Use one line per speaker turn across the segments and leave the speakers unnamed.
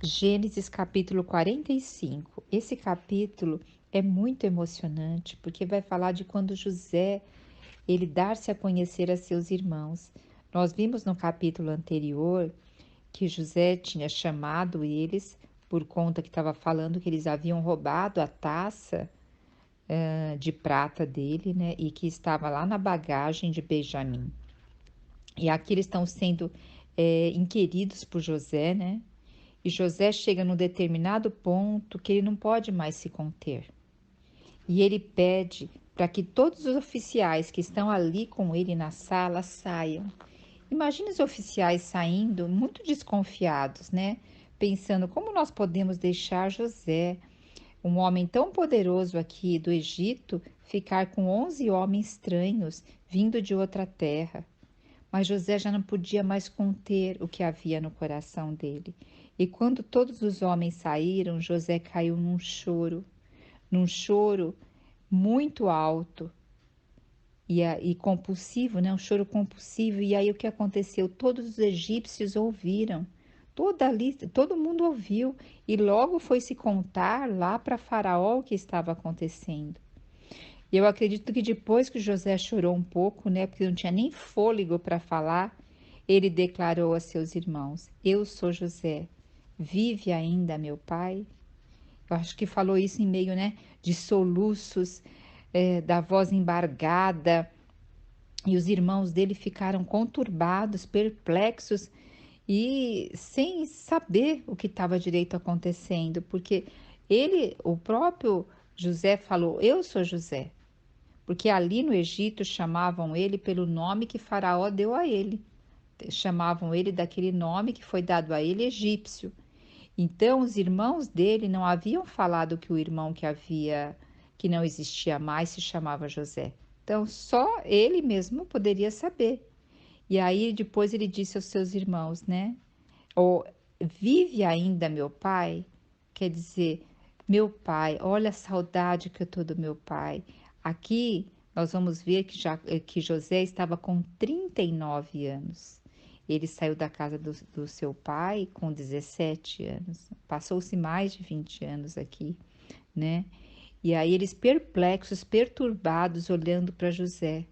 Gênesis capítulo 45. Esse capítulo é muito emocionante porque vai falar de quando José ele dar-se a conhecer a seus irmãos. Nós vimos no capítulo anterior que José tinha chamado eles por conta que estava falando que eles haviam roubado a taça de prata dele, né? E que estava lá na bagagem de Benjamim. E aqui eles estão sendo inquiridos por José, né? E José chega num determinado ponto que ele não pode mais se conter. E ele pede para que todos os oficiais que estão ali com ele na sala saiam. Imagina os oficiais saindo muito desconfiados, né? Pensando como nós podemos deixar José, um homem tão poderoso aqui do Egito, ficar com 11 homens estranhos vindo de outra terra. Mas José já não podia mais conter o que havia no coração dele. E quando todos os homens saíram, José caiu num choro muito alto e compulsivo, né? Um choro compulsivo. E aí o que aconteceu? Todos os egípcios ouviram, todo mundo ouviu e logo foi se contar lá para Faraó o que estava acontecendo. E eu acredito que depois que José chorou um pouco, né, porque não tinha nem fôlego para falar, ele declarou a seus irmãos: Eu sou José. Vive ainda meu pai? Eu acho que falou isso em meio, né, de soluços, da voz embargada. E os irmãos dele ficaram conturbados, perplexos e sem saber o que estava direito acontecendo, porque o próprio José falou: Eu sou José. Porque ali no Egito chamavam ele pelo nome que Faraó deu a ele. Chamavam ele daquele nome que foi dado a ele, egípcio. Então os irmãos dele não haviam falado que o irmão que não existia mais, se chamava José. Então só ele mesmo poderia saber. E aí depois ele disse aos seus irmãos, né? Ou vive ainda meu pai? Quer dizer, meu pai, olha a saudade que eu tô do meu pai. Aqui nós vamos ver que José estava com 39 anos. Ele saiu da casa do seu pai com 17 anos. Passou-se mais de 20 anos aqui, né? E aí eles perplexos, perturbados, olhando para José.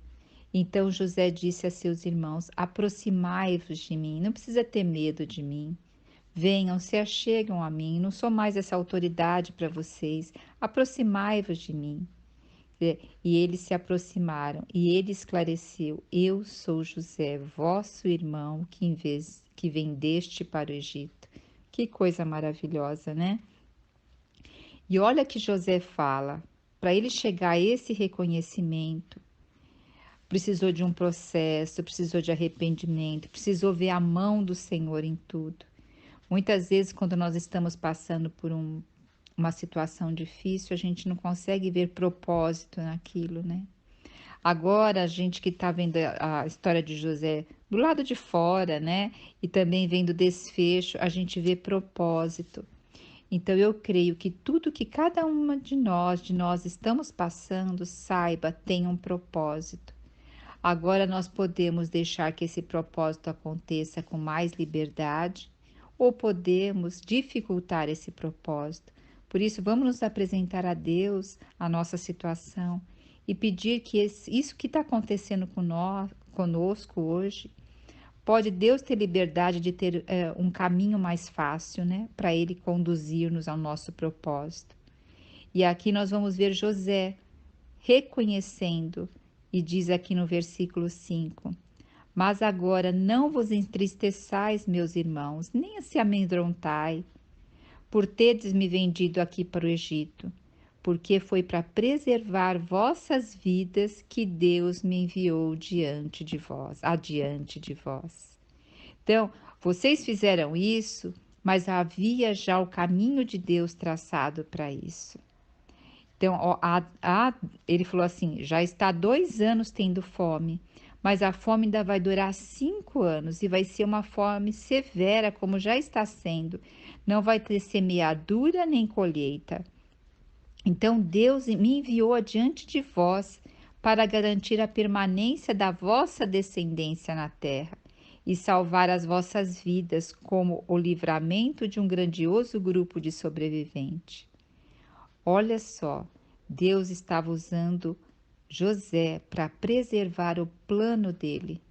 Então José disse a seus irmãos: Aproximai-vos de mim, não precisa ter medo de mim. Venham, se achegam a mim, não sou mais essa autoridade para vocês. Aproximai-vos de mim. E eles se aproximaram, e ele esclareceu: Eu sou José, vosso irmão, que vendeste para o Egito. Que coisa maravilhosa, né? E olha que José fala: para ele chegar a esse reconhecimento, precisou de um processo, precisou de arrependimento, precisou ver a mão do Senhor em tudo. Muitas vezes, quando nós estamos passando por uma situação difícil, a gente não consegue ver propósito naquilo, né? Agora, a gente que está vendo a história de José do lado de fora, né? E também vendo o desfecho, a gente vê propósito. Então, eu creio que tudo que cada uma de nós estamos passando, saiba, tem um propósito. Agora nós podemos deixar que esse propósito aconteça com mais liberdade ou podemos dificultar esse propósito. Por isso, vamos nos apresentar a Deus a nossa situação e pedir que isso que está acontecendo conosco hoje, pode Deus ter liberdade de ter um caminho mais fácil, né, para Ele conduzir-nos ao nosso propósito. E aqui nós vamos ver José reconhecendo, e diz aqui no versículo 5: Mas agora não vos entristeçais, meus irmãos, nem se amedrontai, por teres me vendido aqui para o Egito, porque foi para preservar vossas vidas que Deus me enviou adiante de vós. Então, vocês fizeram isso, mas havia já o caminho de Deus traçado para isso. Então, ó, ele falou assim: já está 2 anos tendo fome, mas a fome ainda vai durar 5 anos e vai ser uma fome severa, como já está sendo. Não vai ter semeadura nem colheita. Então, Deus me enviou adiante de vós para garantir a permanência da vossa descendência na terra. e salvar as vossas vidas, como o livramento de um grandioso grupo de sobreviventes. Olha só, Deus estava usando José para preservar o plano dele,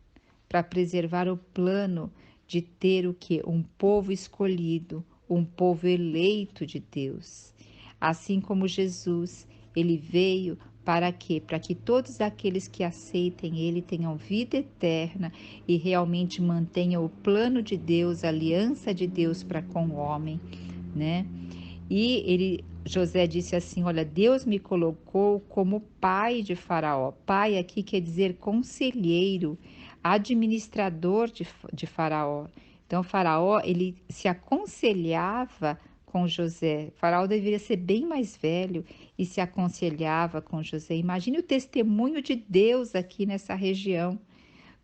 para preservar o plano de ter o que? Um povo escolhido, um povo eleito de Deus. Assim como Jesus, ele veio para quê? Para que todos aqueles que aceitem ele tenham vida eterna e realmente mantenham o plano de Deus, a aliança de Deus para com o homem, né? José disse assim: olha, Deus me colocou como pai de Faraó. Pai aqui quer dizer conselheiro, administrador de Faraó. Então, Faraó, ele se aconselhava com José. Faraó deveria ser bem mais velho e se aconselhava com José. Imagine o testemunho de Deus aqui nessa região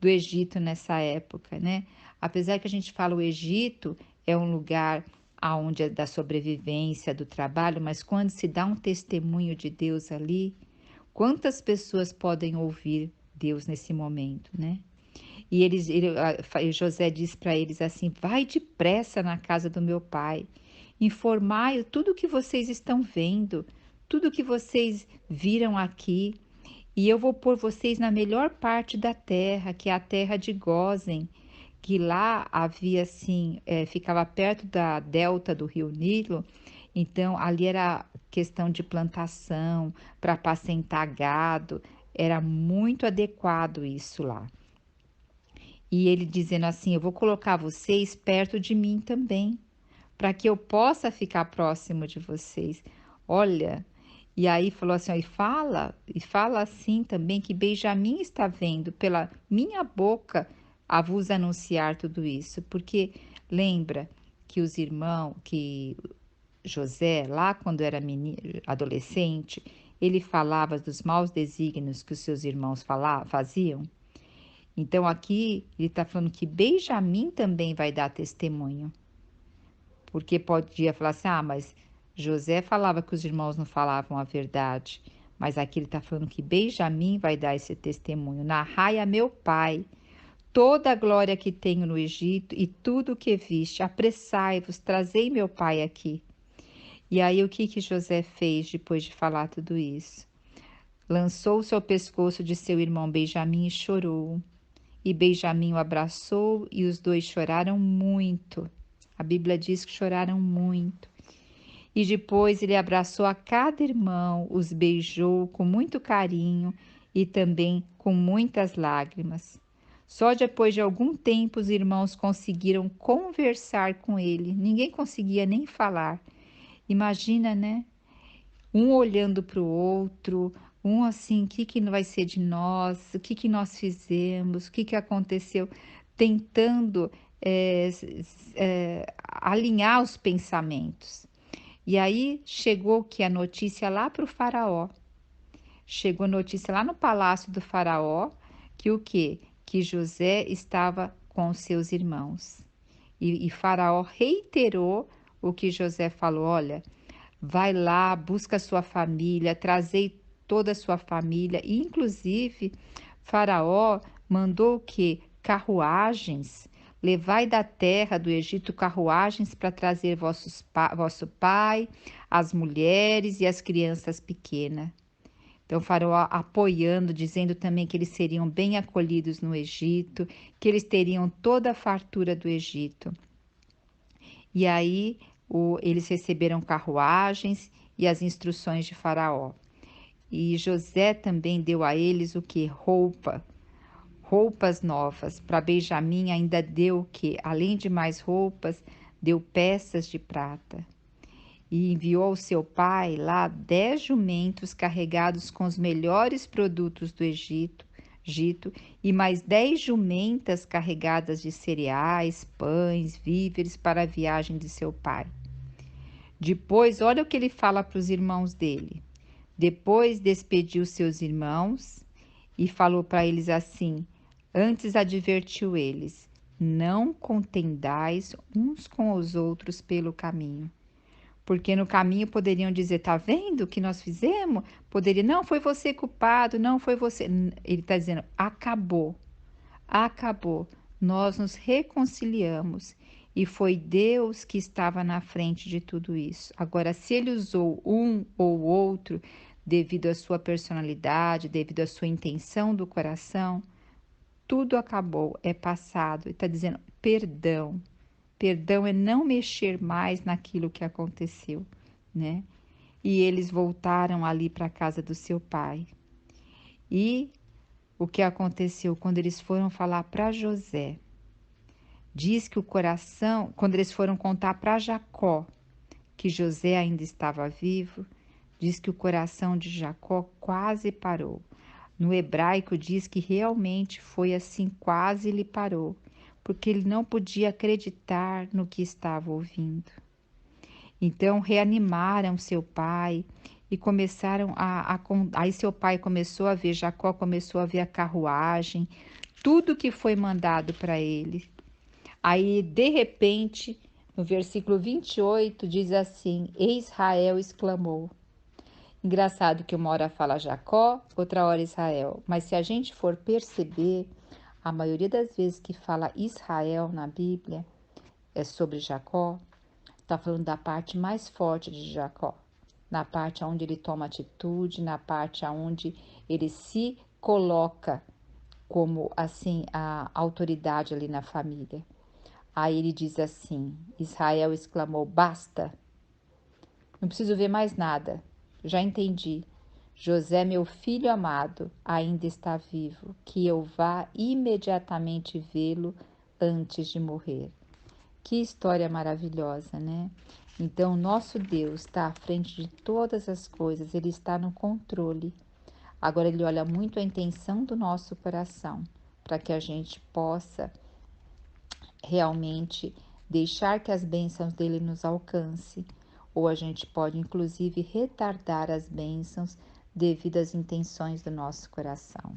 do Egito nessa época, né? Apesar que a gente fala o Egito é um lugar aonde é da sobrevivência, do trabalho, mas quando se dá um testemunho de Deus ali, quantas pessoas podem ouvir Deus nesse momento, né? E José diz para eles assim: vai depressa na casa do meu pai, informai tudo o que vocês estão vendo, tudo que vocês viram aqui, e eu vou pôr vocês na melhor parte da terra, que é a terra de Gósen, que lá havia assim, ficava perto da delta do rio Nilo, então ali era questão de plantação, para apacentar gado, era muito adequado isso lá. E ele dizendo assim: eu vou colocar vocês perto de mim também, para que eu possa ficar próximo de vocês. Olha, e aí falou assim, ó, e fala assim também que Benjamim está vendo pela minha boca a vos anunciar tudo isso, porque lembra que os irmãos, que José, lá quando era menino, adolescente, ele falava dos maus desígnios que os seus irmãos faziam. Então aqui ele está falando que Benjamim também vai dar testemunho, porque podia falar assim, mas José falava que os irmãos não falavam a verdade, mas aqui ele está falando que Benjamim vai dar esse testemunho. Narrai a meu pai toda a glória que tenho no Egito e tudo o que viste. Apressai-vos, trazei meu pai aqui. E aí o que José fez depois de falar tudo isso? Lançou-se ao pescoço de seu irmão Benjamim e chorou. E Benjamim o abraçou e os dois choraram muito. A Bíblia diz que choraram muito. E depois ele abraçou a cada irmão, os beijou com muito carinho e também com muitas lágrimas. Só depois de algum tempo os irmãos conseguiram conversar com ele. Ninguém conseguia nem falar. Imagina, né? Um olhando para o outro, um assim, o que vai ser de nós? O que nós fizemos? O que aconteceu? Tentando alinhar os pensamentos. E aí chegou que a notícia lá para o faraó. Chegou a notícia lá no palácio do faraó que o quê? Que José estava com seus irmãos. E faraó reiterou o que José falou, olha, vai lá, busca a sua família, trazei toda a sua família. E, inclusive, Faraó mandou o quê? Carruagens. Levai da terra do Egito carruagens para trazer vosso pai, as mulheres e as crianças pequenas. Então, Faraó apoiando, dizendo também que eles seriam bem acolhidos no Egito, que eles teriam toda a fartura do Egito. E aí eles receberam carruagens e as instruções de Faraó. E José também deu a eles o que? Roupas novas. Para Benjamim ainda deu o que? Além de mais roupas, deu peças de prata. E enviou ao seu pai lá 10 jumentos carregados com os melhores produtos do Egito, e mais 10 jumentas carregadas de cereais, pães, víveres para a viagem de seu pai. Depois, olha o que ele fala para os irmãos dele. Depois despediu seus irmãos e falou para eles assim, antes advertiu eles, não contendais uns com os outros pelo caminho. Porque no caminho poderiam dizer, tá vendo o que nós fizemos? Poderia, não, foi você culpado, não foi você. Ele está dizendo, acabou, acabou. nós nos reconciliamos e foi Deus que estava na frente de tudo isso. Agora, se ele usou um ou outro devido à sua personalidade, devido à sua intenção do coração, tudo acabou, é passado. Ele está dizendo perdão. Perdão é não mexer mais naquilo que aconteceu, né? E eles voltaram ali para a casa do seu pai. E o que aconteceu quando eles foram falar para José? Diz que o coração, quando eles foram contar para Jacó que José ainda estava vivo, diz que o coração de Jacó quase parou. No hebraico diz que realmente foi assim, quase lhe parou, porque ele não podia acreditar no que estava ouvindo. Então reanimaram seu pai e começaram aí seu pai começou a ver, Jacó começou a ver a carruagem, tudo que foi mandado para ele. Aí, de repente, no versículo 28, diz assim: E Israel exclamou. Engraçado que uma hora fala Jacó, outra hora Israel. Mas se a gente for perceber, a maioria das vezes que fala Israel na Bíblia é sobre Jacó, está falando da parte mais forte de Jacó, na parte onde ele toma atitude, na parte onde ele se coloca como assim a autoridade ali na família. Aí ele diz assim: Israel exclamou: Basta, não preciso ver mais nada. Já entendi. José, meu filho amado, ainda está vivo. Que eu vá imediatamente vê-lo antes de morrer. Que história maravilhosa, né? Então, nosso Deus está à frente de todas as coisas, Ele está no controle. Agora, Ele olha muito a intenção do nosso coração, para que a gente possa realmente deixar que as bênçãos dele nos alcance, ou a gente pode inclusive retardar as bênçãos devido às intenções do nosso coração.